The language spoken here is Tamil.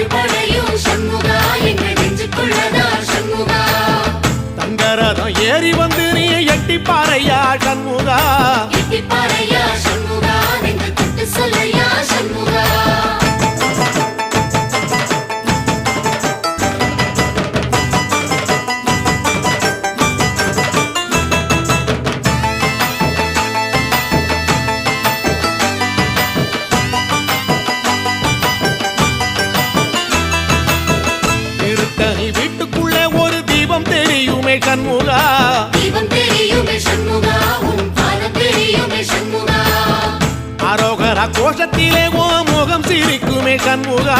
அருள்படையும் சண்முகா எங்கள் நெஞ்சுக்குள்ளதா சண்முகா தங்கரதம் ஏறி வந்து நீ எட்டி பாறையா சண்முகா எட்டி பாறையா சண்முகா நெஞ்சு தொட்டு சொல்லையா சண்முகா சண்முகா தீபம் தெரியுமே சண்முகா உன் பாதம் தெரியுமே சண்முகா அரோகரா கோஷத்திலே ஓ முகம் சிரிக்குமே சண்முகா